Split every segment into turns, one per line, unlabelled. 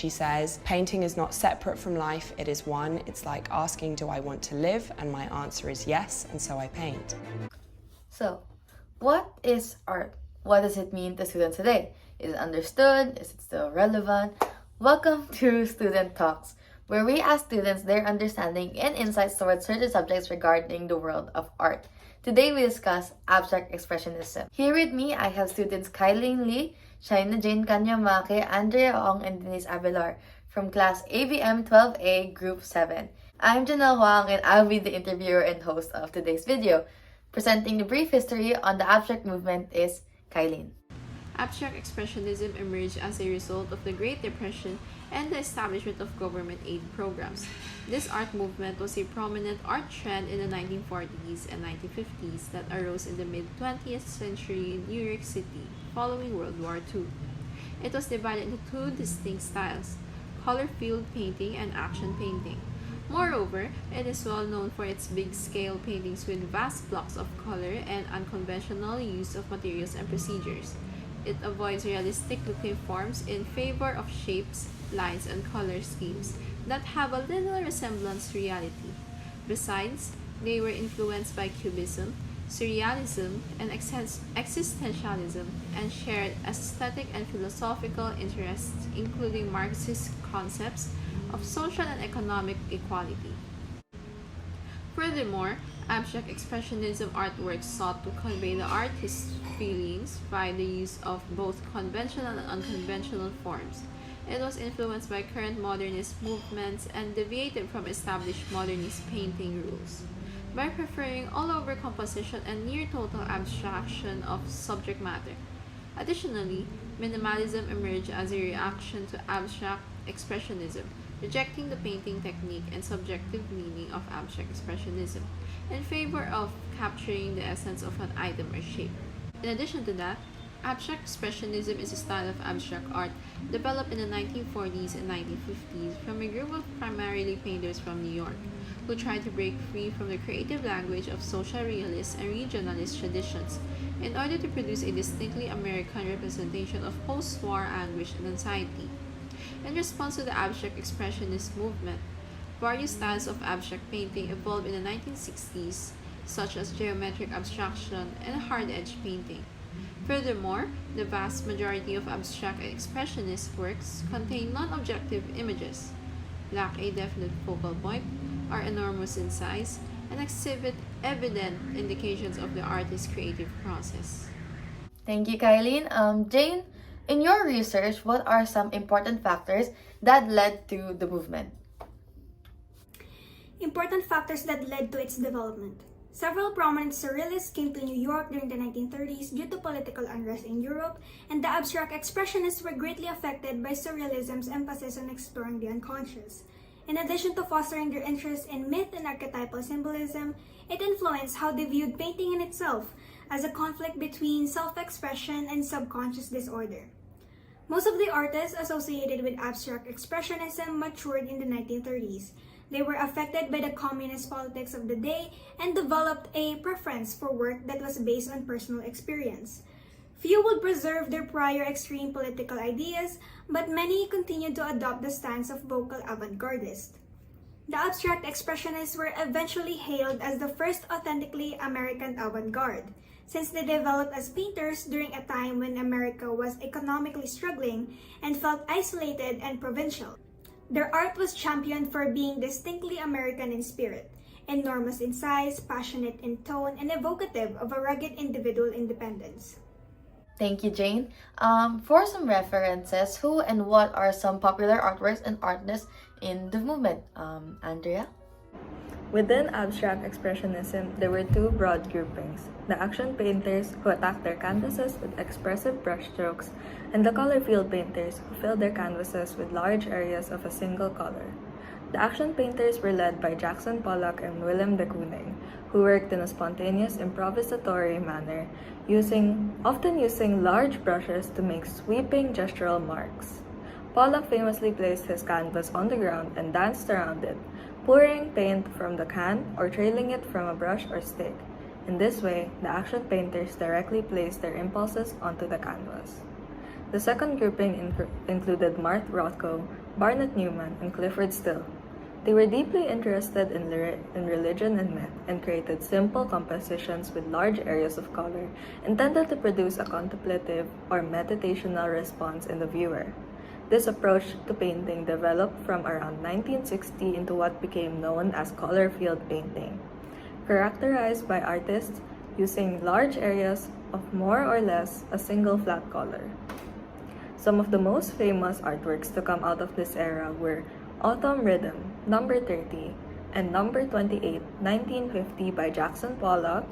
she says, painting is not separate from life, it is one. It's like asking, do I want to live? And my answer is yes, and so I paint.
So, what is art? What does it mean to students today? Is it understood? Is it still relevant? Welcome to Student Talks, where we ask students their understanding and insights towards certain subjects regarding the world of art. Today we discuss abstract expressionism. Here with me, I have students Kylene Lee, Shaina Jane Kanyamake, Andrea Ong, and Denise Abelar from class ABM12-A Group 7. I'm Janelle Huang, and I'll be the interviewer and host of today's video. Presenting the brief history on the abstract movement is Kylene.
Abstract expressionism emerged as a result of the Great Depression and the establishment of government aid programs. This art movement was a prominent art trend in the 1940s and 1950s that arose in the mid-20th century in New York City following World War II. It was divided into two distinct styles, color-filled painting and action painting. Moreover, it is well known for its big-scale paintings with vast blocks of color and unconventional use of materials and procedures. It avoids realistic-looking forms in favor of shapes, lines, and color schemes that have a little resemblance to reality. Besides, they were influenced by Cubism, Surrealism, and existentialism, and shared aesthetic and philosophical interests, including Marxist concepts of social and economic equality. Furthermore, abstract expressionism artworks sought to convey the artist's feelings by the use of both conventional and unconventional forms. It was influenced by current modernist movements and deviated from established modernist painting rules by preferring all-over composition and near-total abstraction of subject matter. Additionally, minimalism emerged as a reaction to abstract expressionism, rejecting the painting technique and subjective meaning of abstract expressionism in favor of capturing the essence of an item or shape. In addition to that, abstract expressionism is a style of abstract art developed in the 1940s and 1950s from a group of primarily painters from New York who tried to break free from the creative language of social realist and regionalist traditions in order to produce a distinctly American representation of post-war anguish and anxiety. In response to the abstract expressionist movement, various styles of abstract painting evolved in the 1960s, such as geometric abstraction and hard-edge painting. Furthermore, the vast majority of abstract expressionist works contain non-objective images, lack a definite focal point, are enormous in size, and exhibit evident indications of the artist's creative process.
Thank you, Kylene. Jane, in your research, what are some important factors that led to the movement?
Important factors that led to its development. Several prominent surrealists came to New York during the 1930s due to political unrest in Europe, and the abstract expressionists were greatly affected by surrealism's emphasis on exploring the unconscious. In addition to fostering their interest in myth and archetypal symbolism, it influenced how they viewed painting in itself as a conflict between self-expression and subconscious disorder. Most of the artists associated with abstract expressionism matured in the 1930s. They were affected by the communist politics of the day and developed a preference for work that was based on personal experience. Few would preserve their prior extreme political ideas, but many continued to adopt the stance of vocal avant-gardists. The abstract expressionists were eventually hailed as the first authentically American avant-garde, since they developed as painters during a time when America was economically struggling and felt isolated and provincial. Their art was championed for being distinctly American in spirit, enormous in size, passionate in tone, and evocative of a rugged individual independence.
Thank you, Jane. For some references, who and what are some popular artworks and artists in the movement? Andrea?
Within abstract expressionism, there were two broad groupings: the action painters, who attacked their canvases with expressive brushstrokes, and the color-filled painters, who filled their canvases with large areas of a single color. The action painters were led by Jackson Pollock and Willem de Kooning, who worked in a spontaneous, improvisatory manner, often using large brushes to make sweeping gestural marks. Pollock famously placed his canvas on the ground and danced around it, pouring paint from the can or trailing it from a brush or stick. In this way, the action painters directly placed their impulses onto the canvas. The second grouping included Mark Rothko, Barnett Newman, and Clifford Still. They were deeply interested in religion and myth and created simple compositions with large areas of color intended to produce a contemplative or meditational response in the viewer. This approach to painting developed from around 1960 into what became known as color field painting, characterized by artists using large areas of more or less a single flat color. Some of the most famous artworks to come out of this era were Autumn Rhythm, Number 30, and Number 28, 1950 by Jackson Pollock,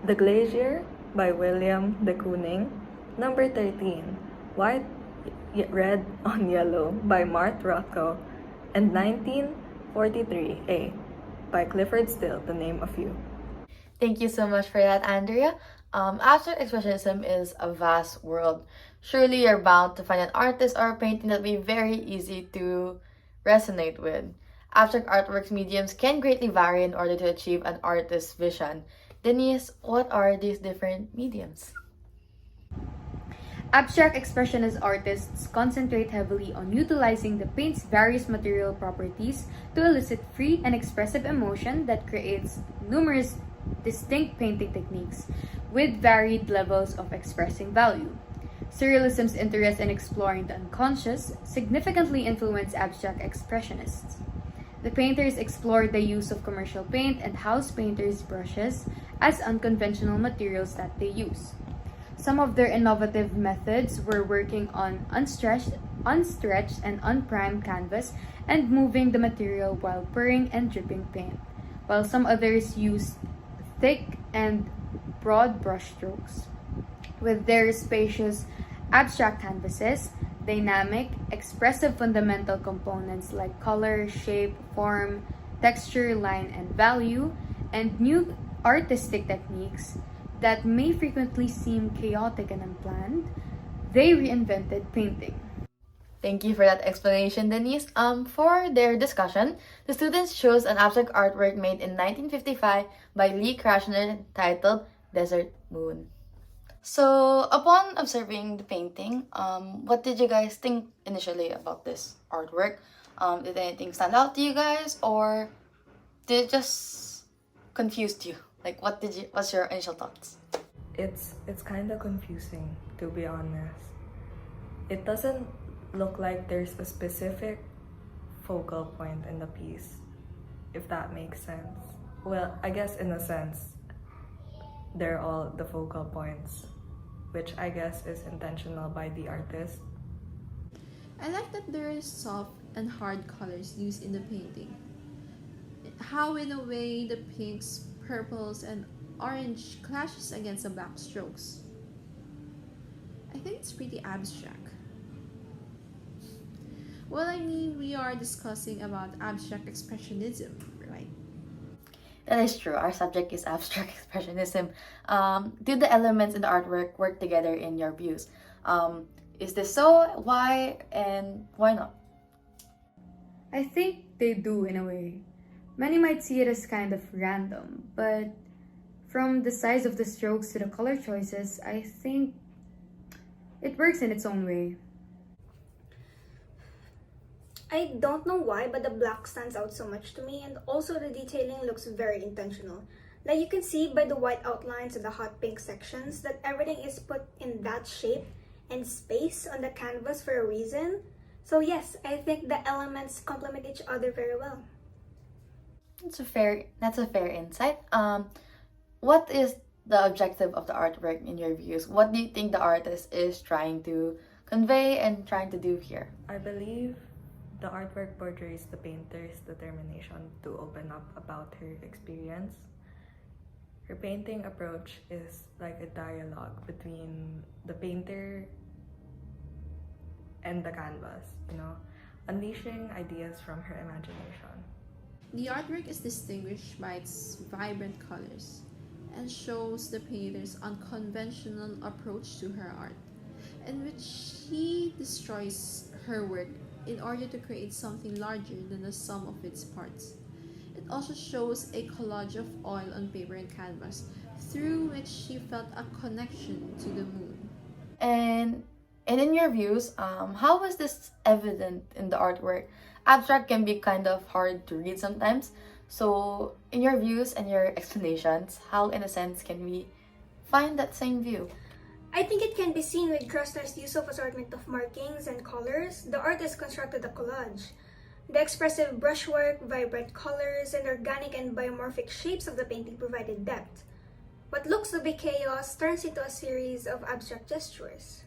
The Glacier by William de Kooning, Number 13, White, Red on Yellow by Mark Rothko, and 1943A by Clifford Still, to name a few.
Thank you so much for that, Andrea. Abstract expressionism is a vast world. Surely you're bound to find an artist or a painting that will be very easy to resonate with. Abstract artworks mediums can greatly vary in order to achieve an artist's vision. Denise, what are these different mediums?
Abstract expressionist artists concentrate heavily on utilizing the paint's various material properties to elicit free and expressive emotion that creates numerous distinct painting techniques with varied levels of expressing value. Surrealism's interest in exploring the unconscious significantly influenced abstract expressionists. The painters explored the use of commercial paint and house painters' brushes as unconventional materials that they use. Some of their innovative methods were working on unstretched and unprimed canvas and moving the material while pouring and dripping paint, while some others used thick and broad brushstrokes. With their spacious abstract canvases, dynamic, expressive fundamental components like color, shape, form, texture, line, and value, and new artistic techniques that may frequently seem chaotic and unplanned, they reinvented painting.
Thank you for that explanation, Denise. For their discussion, the students chose an abstract artwork made in 1955 by Lee Krasner titled Desert Moon. So, upon observing the painting, what did you guys think initially about this artwork? Did anything stand out to you guys, or did it just confuse you? Like, what's your initial thoughts?
It's kind of confusing, to be honest. It doesn't look like there's a specific focal point in the piece, if that makes sense. Well, I guess in a sense, they're all the focal points, which I guess is intentional by the artist.
I like that there are soft and hard colors used in the painting. How in a way the pinks, purples, and orange clashes against the black strokes. I think it's pretty abstract. Well, I mean, we are discussing about abstract expressionism, right?
That is true. Our subject is abstract expressionism. Do the elements in the artwork work together in your views? Is this so? Why? And why not?
I think they do in a way. Many might see it as kind of random, but from the size of the strokes to the color choices, I think it works in its own way.
I don't know why, but the black stands out so much to me, and also the detailing looks very intentional. Like you can see by the white outlines and the hot pink sections that everything is put in that shape and space on the canvas for a reason. So yes, I think the elements complement each other very well.
That's a fair insight. What is the objective of the artwork in your views? What do you think the artist is trying to convey and trying to do here?
I believe the artwork portrays the painter's determination to open up about her experience. Her painting approach is like a dialogue between the painter and the canvas, unleashing ideas from her imagination.
The artwork is distinguished by its vibrant colors and shows the painter's unconventional approach to her art, in which she destroys her work in order to create something larger than the sum of its parts. It also shows a collage of oil on paper and canvas, through which she felt a connection to the moon.
And And in your views, how was this evident in the artwork? Abstract can be kind of hard to read sometimes. So in your views and your explanations, how in a sense can we find that same view?
I think it can be seen with Krasner's use of assortment of markings and colors. The artist constructed a collage. The expressive brushwork, vibrant colors, and organic and biomorphic shapes of the painting provided depth. What looks to be chaos turns into a series of abstract gestures.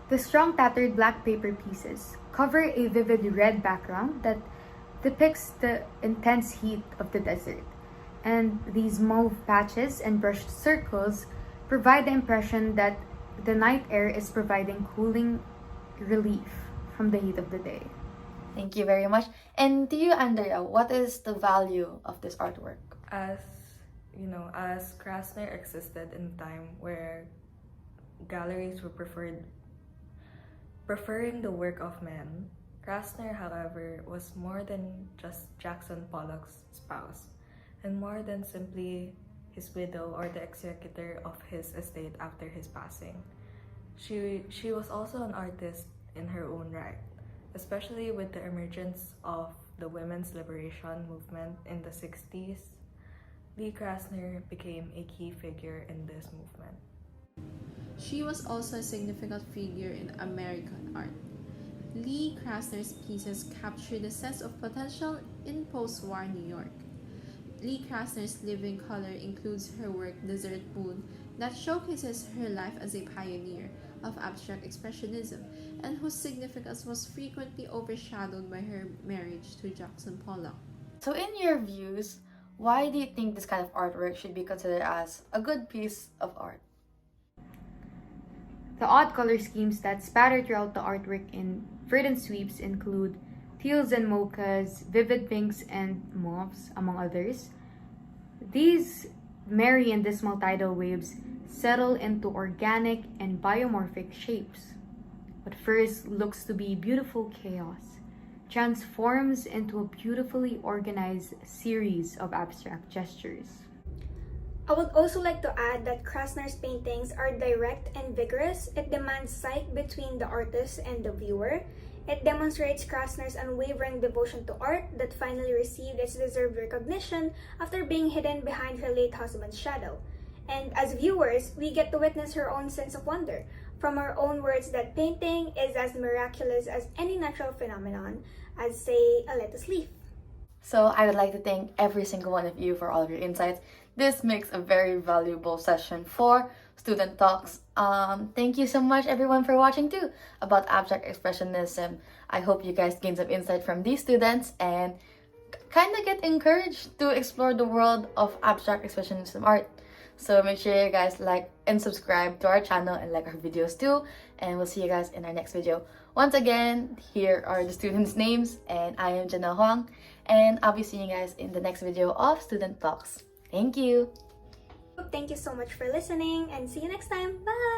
The strong tattered black paper pieces cover a vivid red background that depicts the intense heat of the desert, and these mauve patches and brushed circles provide the impression that the night air is providing cooling relief from the heat of the day.
Thank you very much. And to you, Andrea, what is the value of this artwork?
As you know, as Krasner existed in a time where galleries were preferring the work of men, Krasner, however, was more than just Jackson Pollock's spouse, and more than simply his widow or the executor of his estate after his passing. She was also an artist in her own right, especially with the emergence of the women's liberation movement in the 60s. Lee Krasner became a key figure in this movement.
She was also a significant figure in American art. Lee Krasner's pieces captured the sense of potential in post-war New York. Lee Krasner's living color includes her work Desert Moon that showcases her life as a pioneer of abstract expressionism and whose significance was frequently overshadowed by her marriage to Jackson Pollock.
So in your views, why do you think this kind of artwork should be considered as a good piece of art?
The odd color schemes that spatter throughout the artwork in verdant sweeps include teals and mochas, vivid pinks and mauves, among others. These merry and dismal tidal waves settle into organic and biomorphic shapes. What first looks to be beautiful chaos transforms into a beautifully organized series of abstract gestures.
I would also like to add that Krasner's paintings are direct and vigorous. It demands sight between the artist and the viewer. It demonstrates Krasner's unwavering devotion to art that finally received its deserved recognition after being hidden behind her late husband's shadow. And as viewers, we get to witness her own sense of wonder. From her own words that painting is as miraculous as any natural phenomenon, as say a lettuce leaf.
So I would like to thank every single one of you for all of your insights. This makes a very valuable session for Student Talks. Thank you so much everyone for watching too about abstract expressionism. I hope you guys gain some insight from these students and kind of get encouraged to explore the world of abstract expressionism art. So make sure you guys like and subscribe to our channel and like our videos too. And we'll see you guys in our next video. Once again, here are the students' names and I am Janelle Huang. And I'll be seeing you guys in the next video of Student Talks. Thank you.
Thank you so much for listening and see you next time. Bye!